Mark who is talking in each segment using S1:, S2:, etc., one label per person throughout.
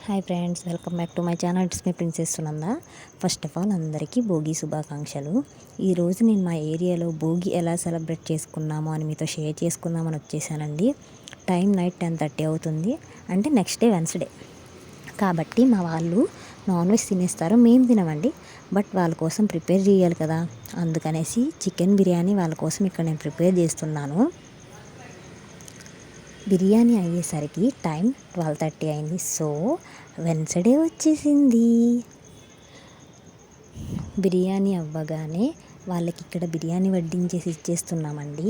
S1: Hi friends, welcome back to my channel. It's me princess Sunanda. First of all అందరికీ భోగి శుభాకాంక్షలు. ఈరోజు నేను మా ఏరియాలో భోగి ఎలా సెలబ్రేట్ చేసుకున్నామో అని మీతో షేర్ చేసుకుందామని వచ్చేసానండి. టైం నైట్ 10:30 అవుతుంది, అంటే నెక్స్ట్ డే వెన్స్డే కాబట్టి మా వాళ్ళు నాన్ వెజ్ తినేస్తారు, మేము తినమండి. బట్ వాళ్ళ కోసం ప్రిపేర్ చేయాలి కదా, అందుకనేసి చికెన్ బిర్యానీ వాళ్ళ కోసం ఇక్కడ నేను ప్రిపేర్ చేస్తున్నాను. బిర్యానీ అయ్యేసరికి టైం 12:30 అయింది. సో వెన్స్డే వచ్చేసింది. బిర్యానీ అవ్వగానే వాళ్ళకి ఇక్కడ బిర్యానీ వడ్డించేసి ఇచ్చేస్తున్నామండి.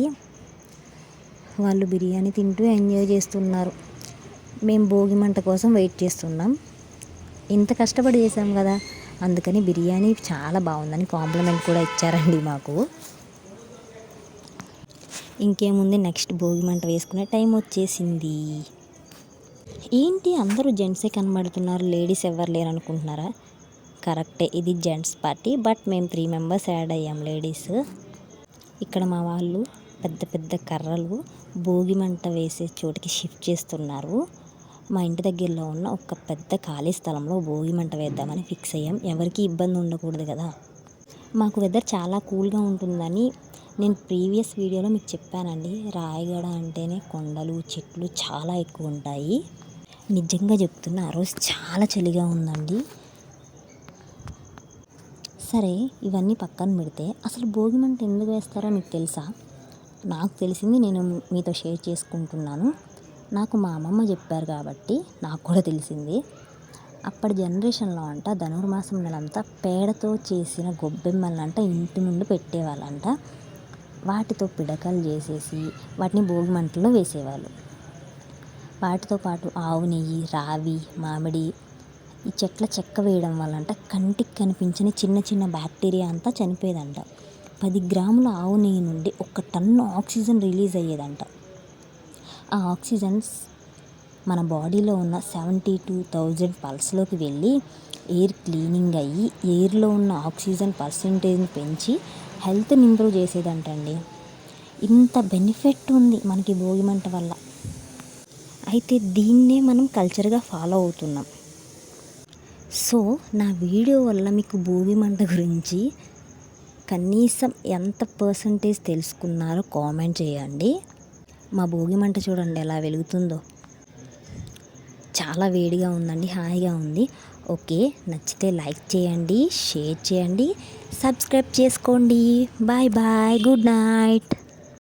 S1: వాళ్ళు బిర్యానీ తింటూ ఎంజాయ్ చేస్తున్నారు. మేము భోగి మంట కోసం వెయిట్ చేస్తున్నాం. ఇంత కష్టపడి చేసాం కదా, అందుకని బిర్యానీ చాలా బాగుందని కాంప్లిమెంట్ కూడా ఇచ్చారండి మాకు. ఇంకేముంది, నెక్స్ట్ భోగి మంట వేసుకునే టైం వచ్చేసింది. ఏంటి అందరూ జెంట్సే కనబడుతున్నారు, లేడీస్ ఎవరు లేరు అనుకుంటున్నారా? కరెక్టే, ఇది జెంట్స్ పార్టీ, బట్ మేము 3 మెంబర్స్ యాడ్ అయ్యాం లేడీస్. ఇక్కడ మా వాళ్ళు పెద్ద పెద్ద కర్రలు భోగి మంట వేసే చోటికి షిఫ్ట్ చేస్తున్నారు. మా ఇంటి దగ్గరలో ఉన్న ఒక పెద్ద ఖాళీ స్థలంలో భోగి మంట వేద్దామని ఫిక్స్ అయ్యాం. ఎవరికి ఇబ్బంది ఉండకూడదు కదా. మాకు వెదర్ చాలా కూల్గా ఉంటుందని నేను ప్రీవియస్ వీడియోలో మీకు చెప్పానండి. రాయగడ అంటేనే కొండలు చెట్లు చాలా ఎక్కువ ఉంటాయి. నిజంగా చెప్తున్నా, ఆ రోజు చాలా చలిగా ఉందండి. సరే, ఇవన్నీ పక్కన పెడితే అసలు భోగి మంట ఎందుకు వేస్తారో మీకు తెలుసా? నాకు తెలిసింది నేను మీతో షేర్ చేసుకుంటున్నాను. నాకు మా అమ్మమ్మ చెప్పారు కాబట్టి నాకు కూడా తెలిసింది. అప్పటి జనరేషన్లో అంట ధనుర్మాసం నెలంతా పేడతో చేసిన గొబ్బెమ్మలంట ఇంటి ముందు పెట్టేవాళ్ళంట. వాటితో పిడకలు చేసేసి వాటిని భోగి మంటలో వేసేవాళ్ళు. వాటితో పాటు ఆవు నెయ్యి, రావి, మామిడి, ఈ చెట్ల చెక్క వేయడం వల్లంట కంటికి కనిపించని చిన్న చిన్న బ్యాక్టీరియా అంతా చనిపోయేదంట. 10 గ్రాముల ఆవు నెయ్యి నుండి 1 టన్ను ఆక్సిజన్ రిలీజ్ అయ్యేదంట. ఆ ఆక్సిజన్స్ మన బాడీలో ఉన్న 72,000 పల్స్లోకి వెళ్ళి ఎయిర్ క్లీనింగ్ అయ్యి ఎయిర్లో ఉన్న ఆక్సిజన్ పర్సెంటేజ్ని పెంచి హెల్త్ని ఇంప్రూవ్ చేసేదంటండి. ఇంత బెనిఫిట్ ఉంది మనకి భోగి మంట వల్ల. అయితే దీన్నే మనం కల్చర్గా ఫాలో అవుతున్నాం. సో నా వీడియో వల్ల మీకు భోగి మంట గురించి కనీసం ఎంత పర్సంటేజ్ తెలుసుకున్నారో కామెంట్ చేయండి. మా భోగి మంట చూడండి ఎలా వెలుగుతుందో. చాలా వేడిగా ఉందండి, హాయిగా ఉంది. ఓకే, నచ్చితే లైక్ చేయండి, షేర్ చేయండి, సబ్స్క్రైబ్ చేసుకోండి. Bye bye, good night.